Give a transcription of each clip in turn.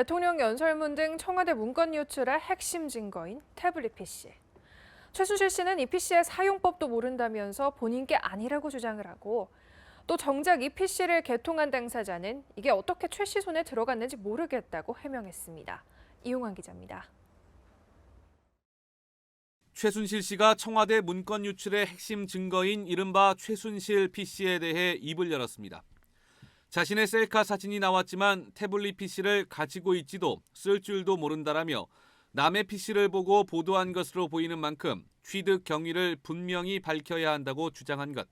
대통령 연설문 등 청와대 문건 유출의 핵심 증거인 태블릿 PC. 최순실 씨는 이 PC의 사용법도 모른다면서 본인께 아니라고 주장을 하고 또 정작 이 PC를 개통한 당사자는 이게 어떻게 최 씨 손에 들어갔는지 모르겠다고 해명했습니다. 이용환 기자입니다. 최순실 씨가 청와대 문건 유출의 핵심 증거인 이른바 최순실 PC에 대해 입을 열었습니다. 자신의 셀카 사진이 나왔지만 태블릿 PC를 가지고 있지도 쓸 줄도 모른다라며 남의 PC를 보고 보도한 것으로 보이는 만큼 취득 경위를 분명히 밝혀야 한다고 주장한 것.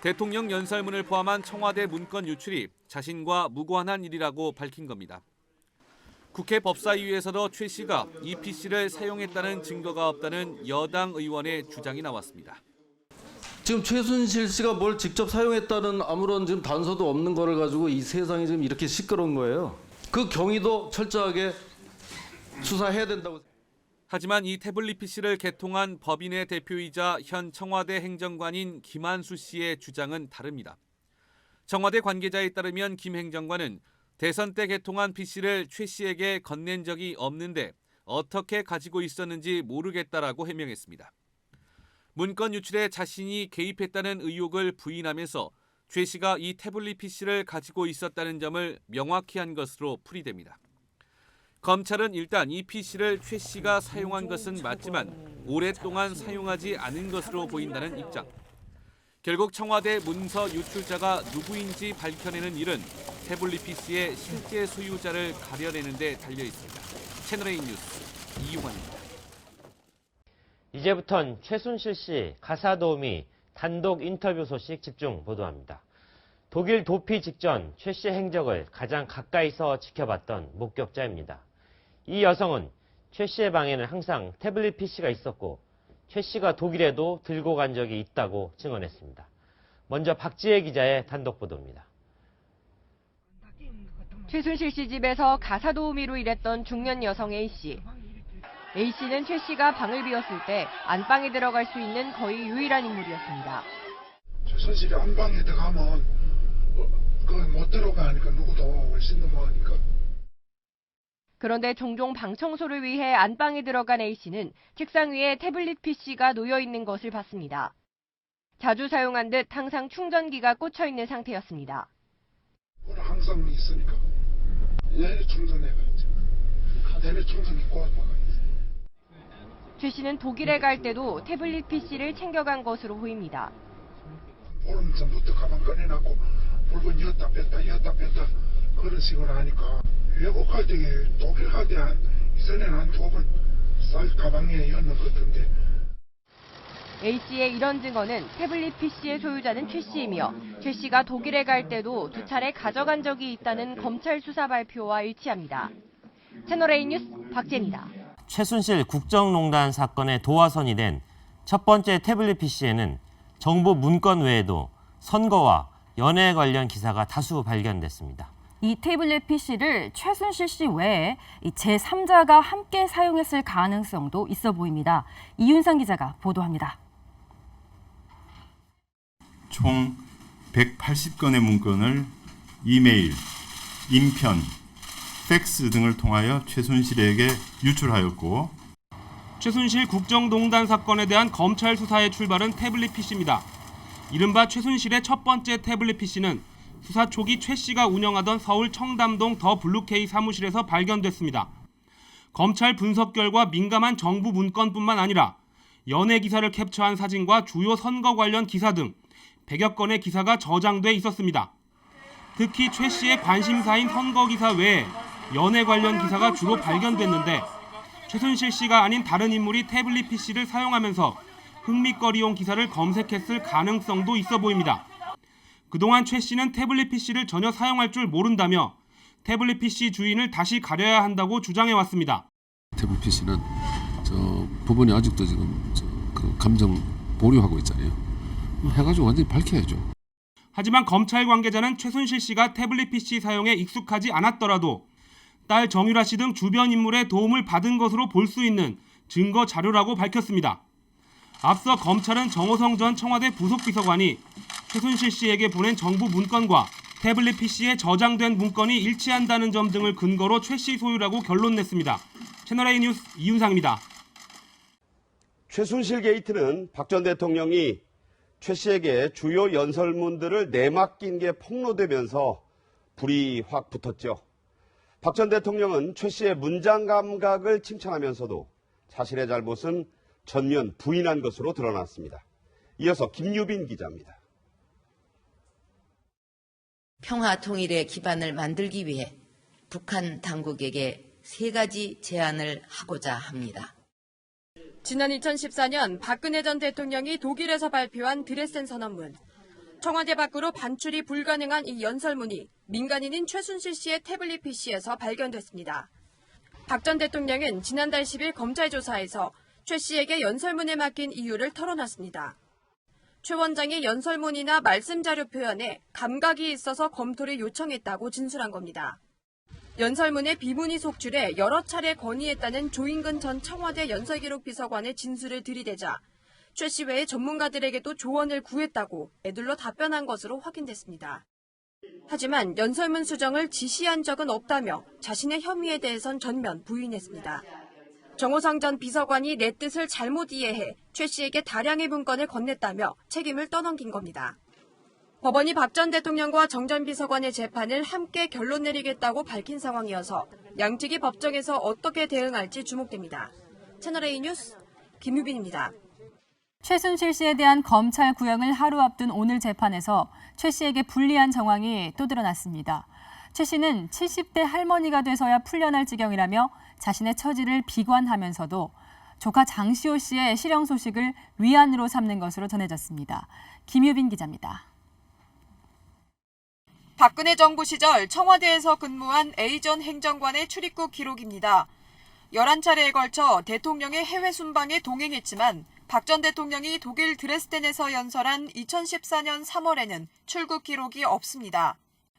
대통령 연설문을 포함한 청와대 문건 유출이 자신과 무관한 일이라고 밝힌 겁니다. 국회 법사위에서도 최 씨가 이 PC를 사용했다는 증거가 없다는 여당 의원의 주장이 나왔습니다. 지금 최순실 씨가 뭘 직접 사용했다는 아무런 지금 단서도 없는 거를 가지고 이 세상이 지금 이렇게 시끄러운 거예요. 그 경위도 철저하게 수사해야 된다고. 하지만 이 태블릿 PC를 개통한 법인의 대표이자 현 청와대 행정관인 김한수 씨의 주장은 다릅니다. 청와대 관계자에 따르면 김 행정관은 대선 때 개통한 PC를 최 씨에게 건넨 적이 없는데 어떻게 가지고 있었는지 모르겠다라고 해명했습니다. 문건 유출에 자신이 개입했다는 의혹을 부인하면서 최 씨가 이 태블릿 PC를 가지고 있었다는 점을 명확히 한 것으로 풀이됩니다. 검찰은 일단 이 PC를 최 씨가 사용한 것은 맞지만 오랫동안 사용하지 않은 것으로 보인다는 입장. 결국 청와대 문서 유출자가 누구인지 밝혀내는 일은 태블릿 PC의 실제 소유자를 가려내는 데 달려 있습니다. 채널A 뉴스 이용환입니다. 이제부턴 최순실 씨 가사도우미 단독 인터뷰 소식 집중 보도합니다. 독일 도피 직전 최 씨의 행적을 가장 가까이서 지켜봤던 목격자입니다. 이 여성은 최 씨의 방에는 항상 태블릿 PC가 있었고 최 씨가 독일에도 들고 간 적이 있다고 증언했습니다. 먼저 박지혜 기자의 단독 보도입니다. 최순실 씨 집에서 가사도우미로 일했던 중년 여성 A씨. A씨는 최 씨가 방을 비웠을 때 안방에 들어갈 수 있는 거의 유일한 인물이었습니다. 최순실이 안방에 들어가면 못 들어가니까 누구도 훨씬 더 많으니까. 그런데 종종 방 청소를 위해 안방에 들어간 A씨는 책상 위에 태블릿 PC가 놓여 있는 것을 봤습니다. 자주 사용한 듯 항상 충전기가 꽂혀 있는 상태였습니다. 항상 있으니까 얘를 충전해가야지. 얘를 충전기 꽂아가야지. 최 씨는 독일에 갈 때도 태블릿 PC를 챙겨간 것으로 보입니다. 보름 전부터 가방 꺼내놨고 물건 였다 뺐다 그런 식으로 하니까 외국 갈 때 독일 갈 때 이전에는 한 2번 쌀 가방에 였는 것 같은데. A씨의 이런 증언은 태블릿 PC의 소유자는 최 씨이며 최 씨가 독일에 갈 때도 2차례 가져간 적이 있다는 검찰 수사 발표와 일치합니다. 채널A 뉴스 박재입니다. 최순실 국정농단 사건의 도화선이 된 첫 번째 태블릿 PC에는 정부 문건 외에도 선거와 연애 관련 기사가 다수 발견됐습니다. 이 태블릿 PC를 최순실 씨 외에 제3자가 함께 사용했을 가능성도 있어 보입니다. 이윤상 기자가 보도합니다. 총 180건의 문건을 이메일, 인편, 팩스 등을 통하여 최순실에게 유출하였고 최순실 국정농단 사건에 대한 검찰 수사의 출발은 태블릿 PC입니다. 이른바 최순실의 첫 번째 태블릿 PC는 수사 초기 최 씨가 운영하던 서울 청담동 더 블루케이 사무실에서 발견됐습니다. 검찰 분석 결과 민감한 정부 문건뿐만 아니라 연예 기사를 캡처한 사진과 주요 선거 관련 기사 등 100여 건의 기사가 저장돼 있었습니다. 특히 최 씨의 관심사인 선거 기사 외에 연예 관련 기사가 주로 발견됐는데 최순실 씨가 아닌 다른 인물이 태블릿 PC를 사용하면서 흥미거리용 기사를 검색했을 가능성도 있어 보입니다. 그동안 최 씨는 태블릿 PC를 전혀 사용할 줄 모른다며 태블릿 PC 주인을 다시 가려야 한다고 주장해왔습니다. 태블릿 PC는 법원이 아직도 지금 그 감정 보류하고 있잖아요. 해가지고 완전히 밝혀야죠. 하지만 검찰 관계자는 최순실 씨가 태블릿 PC 사용에 익숙하지 않았더라도 딸 정유라 씨 등 주변 인물의 도움을 받은 것으로 볼 수 있는 증거 자료라고 밝혔습니다. 앞서 검찰은 정호성 전 청와대 부속비서관이 최순실 씨에게 보낸 정부 문건과 태블릿 PC에 저장된 문건이 일치한다는 점 등을 근거로 최 씨 소유라고 결론 냈습니다. 채널A 뉴스 이윤상입니다. 최순실 게이트는 박 전 대통령이 최 씨에게 주요 연설문들을 내맡긴 게 폭로되면서 불이 확 붙었죠. 박 전 대통령은 최 씨의 문장 감각을 칭찬하면서도 자신의 잘못은 전면 부인한 것으로 드러났습니다. 이어서 김유빈 기자입니다. 평화 통일의 기반을 만들기 위해 북한 당국에게 3가지 제안을 하고자 합니다. 지난 2014년 박근혜 전 대통령이 독일에서 발표한 드레센 선언문. 청와대 밖으로 반출이 불가능한 이 연설문이 민간인인 최순실 씨의 태블릿 PC에서 발견됐습니다. 박 전 대통령은 지난달 10일 검찰 조사에서 최 씨에게 연설문에 맡긴 이유를 털어놨습니다. 최 원장이 연설문이나 말씀 자료 표현에 감각이 있어서 검토를 요청했다고 진술한 겁니다. 연설문에 비문이 속출해 여러 차례 건의했다는 조인근 전 청와대 연설기록 비서관의 진술을 들이대자 최 씨 외의 전문가들에게도 조언을 구했다고 애둘러 답변한 것으로 확인됐습니다. 하지만 연설문 수정을 지시한 적은 없다며 자신의 혐의에 대해선 전면 부인했습니다. 정호성 전 비서관이 내 뜻을 잘못 이해해 최 씨에게 다량의 문건을 건넸다며 책임을 떠넘긴 겁니다. 법원이 박 전 대통령과 정 전 비서관의 재판을 함께 결론 내리겠다고 밝힌 상황이어서 양측이 법정에서 어떻게 대응할지 주목됩니다. 채널A 뉴스 김유빈입니다. 최순실 씨에 대한 검찰 구형을 하루 앞둔 오늘 재판에서 최 씨에게 불리한 정황이 또 드러났습니다. 최 씨는 70대 할머니가 돼서야 풀려날 지경이라며 자신의 처지를 비관하면서도 조카 장시호 씨의 실형 소식을 위안으로 삼는 것으로 전해졌습니다. 김유빈 기자입니다. 박근혜 정부 시절 청와대에서 근무한 A 전 행정관의 출입국 기록입니다. 11차례에 걸쳐 대통령의 해외 순방에 동행했지만 박 전 대통령이 독일 드레스덴에서 연설한 2014년 3월에는 출국 기록이 없습니다.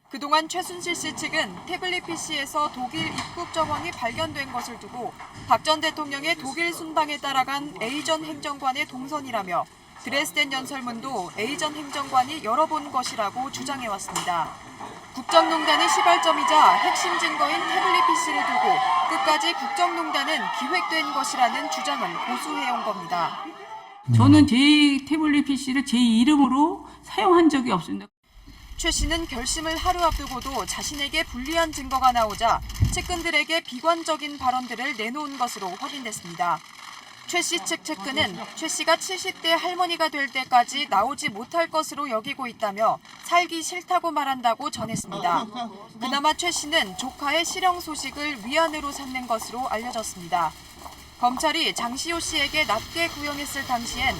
그동안 최순실 씨 측은 태블릿 PC에서 독일 입국 정황이 발견된 것을 두고 박 전 대통령의 독일 순방에 따라간 A 전 행정관의 동선이라며 드레스덴 연설문도 A 전 행정관이 열어본 것이라고 주장해왔습니다. 국정농단의 시발점이자 핵심 증거인 태블릿 PC를 두고 끝까지 국정농단은 기획된 것이라는 주장을 고수해온 겁니다. 저는 제 태블릿 PC를 제 이름으로 사용한 적이 없습니다. 최 씨는 결심을 하루 앞두고도 자신에게 불리한 증거가 나오자 측근들에게 비관적인 발언들을 내놓은 것으로 확인됐습니다. 최 씨 측 측근은 최 씨가 70대 할머니가 될 때까지 나오지 못할 것으로 여기고 있다며 살기 싫다고 말한다고 전했습니다. 그나마 최 씨는 조카의 실형 소식을 위안으로 삼는 것으로 알려졌습니다. 검찰이 장시호 씨에게 낮게 구형했을 당시엔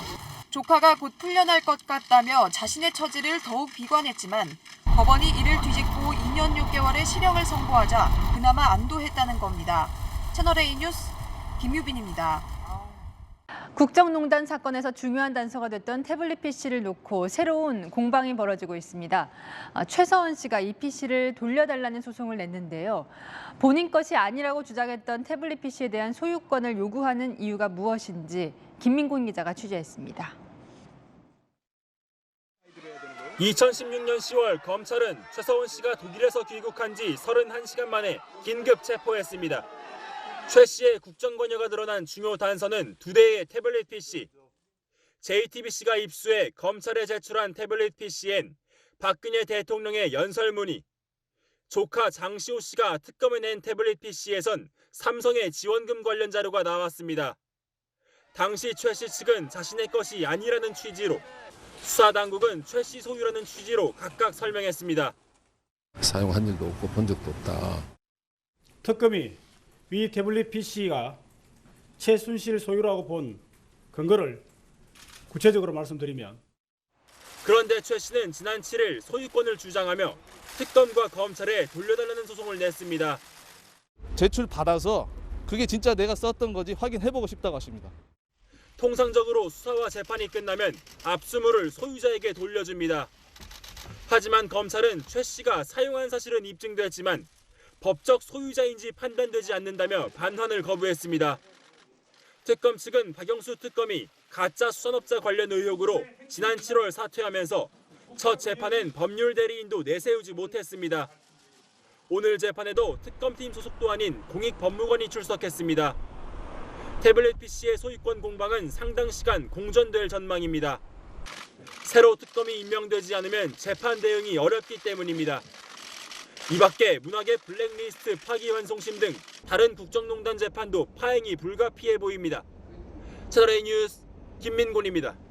조카가 곧 풀려날 것 같다며 자신의 처지를 더욱 비관했지만 법원이 이를 뒤집고 2년 6개월의 실형을 선고하자 그나마 안도했다는 겁니다. 채널A 뉴스 김유빈입니다. 국정농단 사건에서 중요한 단서가 됐던 태블릿 PC를 놓고 새로운 공방이 벌어지고 있습니다. 최서원 씨가 이 PC를 돌려달라는 소송을 냈는데요. 본인 것이 아니라고 주장했던 태블릿 PC에 대한 소유권을 요구하는 이유가 무엇인지 김민곤 기자가 취재했습니다. 2016년 10월 검찰은 최서원 씨가 독일에서 귀국한 지 31시간 만에 긴급 체포했습니다. 최 씨의 국정 관여가 드러난 중요 단서는 2대의 태블릿 PC. JTBC가 입수해 검찰에 제출한 태블릿 PC엔 박근혜 대통령의 연설문이, 조카 장시호 씨가 특검에 낸 태블릿 PC에선 삼성의 지원금 관련 자료가 나왔습니다. 당시 최 씨 측은 자신의 것이 아니라는 취지로, 수사당국은 최 씨 소유라는 취지로 각각 설명했습니다. 사용한 적도 없고 본 적도 없다. 특검이 위 태블릿 PC가 최순실 소유라고 본 근거를 구체적으로 말씀드리면, 그런데 최 씨는 지난 7일 소유권을 주장하며 특검과 검찰에 돌려달라는 소송을 냈습니다. 제출받아서 그게 진짜 내가 썼던 거지 확인해보고 싶다고 하십니다. 통상적으로 수사와 재판이 끝나면 압수물을 소유자에게 돌려줍니다. 하지만 검찰은 최 씨가 사용한 사실은 입증됐지만 법적 소유자인지 판단되지 않는다며 반환을 거부했습니다. 특검 측은 박영수 특검이 가짜 수산업자 관련 의혹으로 지난 7월 사퇴하면서 첫 재판엔 법률 대리인도 내세우지 못했습니다. 오늘 재판에도 특검팀 소속도 아닌 공익법무관이 출석했습니다. 태블릿 PC의 소유권 공방은 상당 시간 공전될 전망입니다. 새로 특검이 임명되지 않으면 재판 대응이 어렵기 때문입니다. 이 밖에 문학의 블랙리스트 파기환송심 등 다른 국정농단 재판도 파행이 불가피해 보입니다. 채널A 뉴스 김민곤입니다.